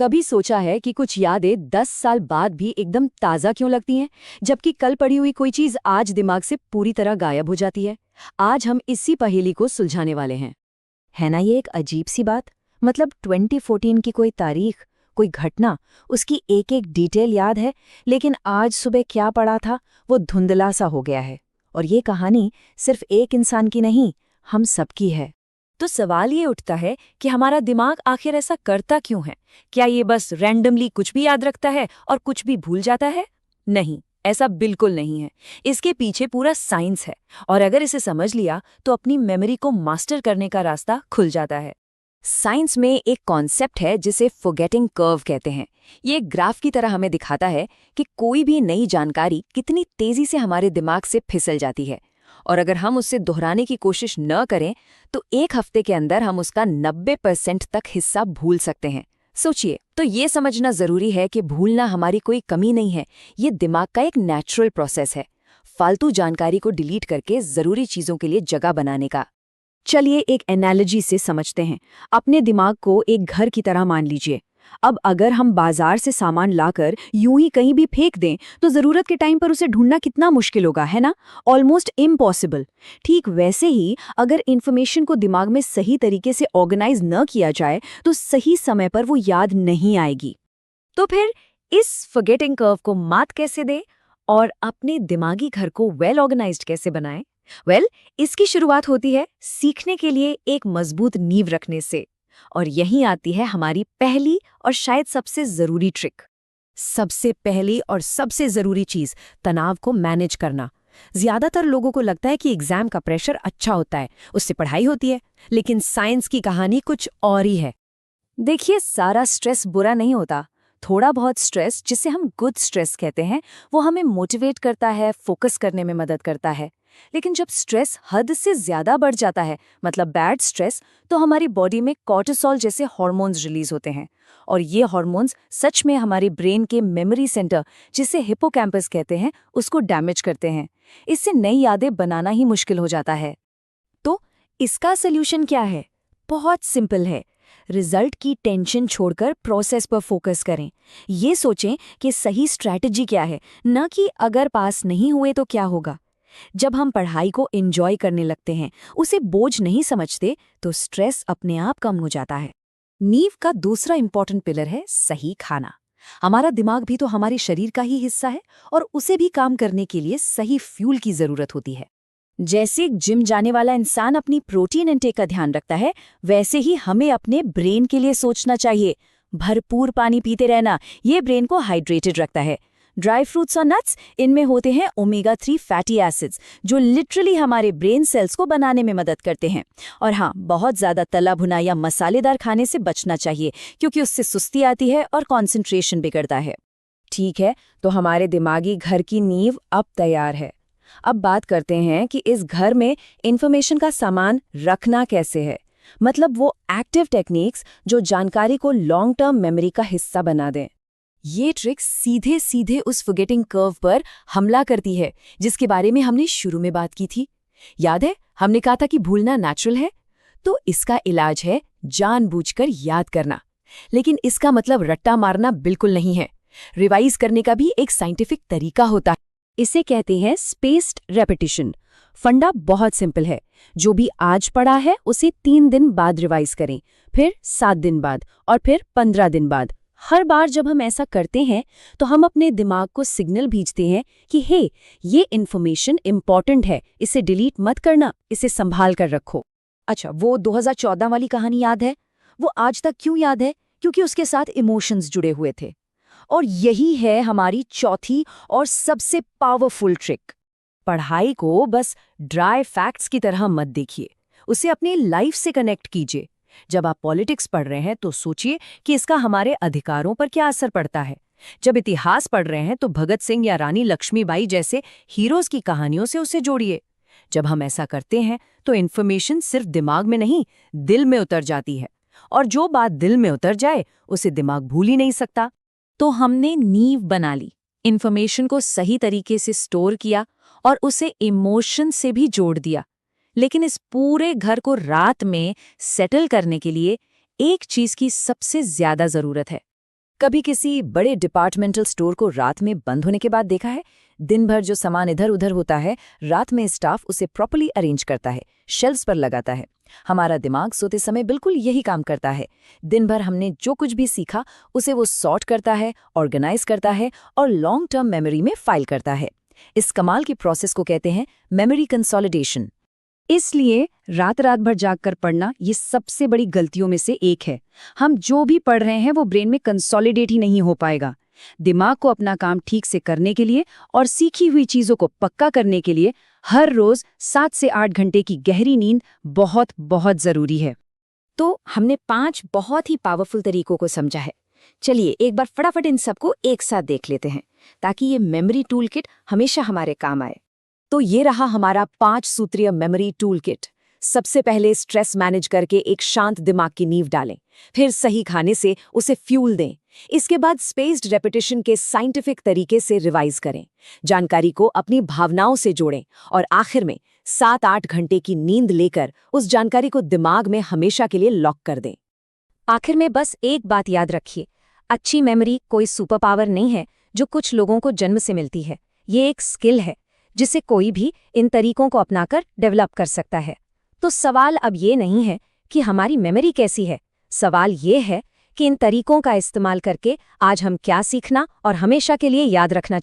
कभी सोचा है कि कुछ यादें 10 साल बाद भी एकदम ताज़ा क्यों लगती हैं, जबकि कल पड़ी हुई कोई चीज़ आज दिमाग से पूरी तरह गायब हो जाती है? आज हम इसी पहेली को सुलझाने वाले हैं। है ना ये एक अजीब सी बात। मतलब 2014 की कोई तारीख, कोई घटना, उसकी एक एक डिटेल याद है, लेकिन आज सुबह क्या पड़ा था वो धुंधला सा हो गया है। और ये कहानी सिर्फ एक इंसान की नहीं, हम सबकी है। तो सवाल ये उठता है कि हमारा दिमाग आखिर ऐसा करता क्यों है? क्या ये बस रैंडमली कुछ भी याद रखता है और कुछ भी भूल जाता है? नहीं, ऐसा बिल्कुल नहीं है। इसके पीछे पूरा साइंस है, और अगर इसे समझ लिया तो अपनी मेमोरी को मास्टर करने का रास्ता खुल जाता है। साइंस में एक कॉन्सेप्ट है जिसे फॉरगेटिंग कर्व कहते हैं। ये एक ग्राफ की तरह हमें दिखाता है कि कोई भी नई जानकारी कितनी तेजी से हमारे दिमाग से फिसल जाती है, और अगर हम उससे दोहराने की कोशिश न करें तो एक हफ्ते के अंदर हम उसका 90% तक हिस्सा भूल सकते हैं। सोचिए, तो ये समझना जरूरी है कि भूलना हमारी कोई कमी नहीं है, ये दिमाग का एक नेचुरल प्रोसेस है, फालतू जानकारी को डिलीट करके जरूरी चीजों के लिए जगह बनाने का। चलिए एक एनालॉजी से समझते हैं। अपने दिमाग को एक घर की तरह मान लीजिए। अब अगर हम बाजार से सामान लाकर यूं ही कहीं भी फेंक दें तो जरूरत के टाइम पर उसे ढूंढना कितना मुश्किल होगा, है ना? Almost impossible. ठीक वैसे ही अगर इन्फॉर्मेशन को दिमाग में सही तरीके से ऑर्गेनाइज न किया जाए तो सही समय पर वो याद नहीं आएगी। तो फिर इस फॉरगेटिंग कर्व को मात कैसे दें और अपने दिमागी घर को वेल ऑर्गेनाइज्ड कैसे बनाएं? इसकी शुरुआत होती है सीखने के लिए एक मजबूत नींव रखने से। और यहीं आती है हमारी पहली और शायद सबसे जरूरी ट्रिक। सबसे पहली और सबसे जरूरी चीज, तनाव को मैनेज करना। ज्यादातर लोगों को लगता है कि एग्जाम का प्रेशर अच्छा होता है, उससे पढ़ाई होती है, लेकिन साइंस की कहानी कुछ और ही है। देखिए, सारा स्ट्रेस बुरा नहीं होता। थोड़ा बहुत स्ट्रेस, जिसे हम गुड स्ट्रेस कहते हैं, वो हमें मोटिवेट करता है, फोकस करने में मदद करता है। लेकिन जब स्ट्रेस हद से ज्यादा बढ़ जाता है, मतलब बैड स्ट्रेस, तो हमारी बॉडी में कॉर्टिसोल जैसे हार्मोन्स रिलीज होते हैं। और ये हार्मोन्स सच में हमारे ब्रेन के मेमोरी सेंटर, जिसे हिप्पोकैम्पस कहते हैं, उसको डैमेज करते हैं। इससे नई यादें बनाना ही मुश्किल हो जाता है। तो इसका सोल्यूशन क्या है? बहुत सिंपल है। रिजल्ट की टेंशन छोड़कर प्रोसेस पर फोकस करें। ये सोचें कि सही स्ट्रैटेजी क्या है, न कि अगर पास नहीं हुए तो क्या होगा। जब हम पढ़ाई को एंजॉय करने लगते हैं, उसे बोझ नहीं समझते, तो स्ट्रेस अपने आप कम हो जाता है। नींव का दूसरा इंपॉर्टेंट पिलर है सही खाना। हमारा दिमाग भी तो हमारे शरीर का ही हिस्सा है, और उसे भी काम करने के लिए सही फ्यूल की जरूरत होती है। जैसे जिम जाने वाला इंसान अपनी प्रोटीन इंटेक का ध्यान रखता है, वैसे ही हमें अपने ब्रेन के लिए सोचना चाहिए। भरपूर पानी पीते रहना, ये ब्रेन को हाइड्रेटेड रखता है। ड्राई फ्रूट्स और नट्स, इनमें होते हैं ओमेगा 3 फैटी एसिड्स, जो लिटरली हमारे ब्रेन सेल्स को बनाने में मदद करते हैं। और हाँ, बहुत ज़्यादा तला भुना या मसालेदार खाने से बचना चाहिए, क्योंकि उससे सुस्ती आती है और कॉन्सेंट्रेशन बिगड़ता है। ठीक है, तो हमारे दिमागी घर की नींव अब तैयार है। अब बात करते हैं कि इस घर में इंफॉर्मेशन का सामान रखना कैसे है। मतलब वो एक्टिव टेक्निक्स जो जानकारी को लॉन्ग टर्म मेमोरी का हिस्सा बना दें। ये ट्रिक सीधे सीधे उस फॉरगेटिंग कर्व पर हमला करती है, जिसके बारे में हमने शुरू में बात की थी। याद है, हमने कहा था कि भूलना नेचुरल है। तो इसका इलाज है जानबूझकर याद करना। लेकिन इसका मतलब रट्टा मारना बिल्कुल नहीं है। रिवाइज करने का भी एक साइंटिफिक तरीका होता है। इसे कहते हैं स्पेस्ड रेपिटिशन। फंडा बहुत सिंपल है। जो भी आज पढ़ा है उसे 3 दिन बाद रिवाइज करें, फिर 7 दिन बाद, और फिर 15 दिन बाद। हर बार जब हम ऐसा करते हैं तो हम अपने दिमाग को सिग्नल भेजते हैं कि हे, ये इन्फॉर्मेशन इम्पॉर्टेंट है, इसे डिलीट मत करना, इसे संभाल कर रखो। अच्छा, वो 2014 वाली कहानी याद है? वो आज तक क्यों याद है? क्योंकि उसके साथ इमोशंस जुड़े हुए थे। और यही है हमारी चौथी और सबसे पावरफुल ट्रिक। पढ़ाई को बस ड्राई फैक्ट्स की तरह मत देखिए, उसे अपनी लाइफ से कनेक्ट कीजिए। जब आप पॉलिटिक्स पढ़ रहे हैं तो सोचिए कि इसका हमारे अधिकारों पर क्या असर पड़ता है। जब इतिहास पढ़ रहे हैं तो भगत सिंह या रानी लक्ष्मीबाई जैसे हीरोज की कहानियों से उसे जोड़िए। जब हम ऐसा करते हैं तो इन्फॉर्मेशन सिर्फ दिमाग में नहीं, दिल में उतर जाती है। और जो बात दिल में उतर जाए उसे दिमाग भूल ही नहीं सकता। तो हमने नींव बना ली, इन्फॉर्मेशन को सही तरीके से स्टोर किया और उसे इमोशन से भी जोड़ दिया। लेकिन इस पूरे घर को रात में सेटल करने के लिए एक चीज की सबसे ज्यादा जरूरत है। कभी किसी बड़े डिपार्टमेंटल स्टोर को रात में बंद होने के बाद देखा है? दिन भर जो सामान इधर उधर होता है, रात में स्टाफ उसे प्रॉपर्ली अरेंज करता है, शेल्फ्स पर लगाता है। हमारा दिमाग सोते समय बिल्कुल यही काम करता है। दिन भर हमने जो कुछ भी सीखा उसे वो सॉर्ट करता है, ऑर्गेनाइज करता है और लॉन्ग टर्म मेमोरी में फाइल करता है। इस कमाल की प्रोसेस को कहते हैं मेमोरी कंसोलिडेशन। इसलिए रात रात भर जागकर पढ़ना ये सबसे बड़ी गलतियों में से एक है। हम जो भी पढ़ रहे हैं वो ब्रेन में कंसोलिडेट ही नहीं हो पाएगा। दिमाग को अपना काम ठीक से करने के लिए और सीखी हुई चीजों को पक्का करने के लिए हर रोज 7 से 8 घंटे की गहरी नींद बहुत बहुत जरूरी है। तो हमने 5 बहुत ही पावरफुल तरीकों को समझा है। चलिए एक बार फटाफट इन सबको एक साथ देख लेते हैं ताकि ये मेमोरी टूल किट हमेशा हमारे काम आए। तो ये रहा हमारा 5 सूत्रीय मेमोरी टूल किट। सबसे पहले स्ट्रेस मैनेज करके एक शांत दिमाग की नींव डालें, फिर सही खाने से उसे फ्यूल दें। इसके बाद स्पेस्ड रेपिटेशन के साइंटिफिक तरीके से रिवाइज करें, जानकारी को अपनी भावनाओं से जोड़ें और आखिर में 7-8 घंटे की नींद लेकर उस जानकारी को दिमाग में हमेशा के लिए लॉक कर दें। आखिर में बस एक बात याद रखिए, अच्छी मेमोरी कोई सुपर पावर नहीं है जो कुछ लोगों को जन्म से मिलती है। ये एक स्किल है जिसे कोई भी इन तरीकों को अपनाकर डेवलप कर सकता है। तो सवाल अब ये नहीं है कि हमारी मेमोरी कैसी है, सवाल ये है कि इन तरीकों का इस्तेमाल करके आज हम क्या सीखना और हमेशा के लिए याद रखना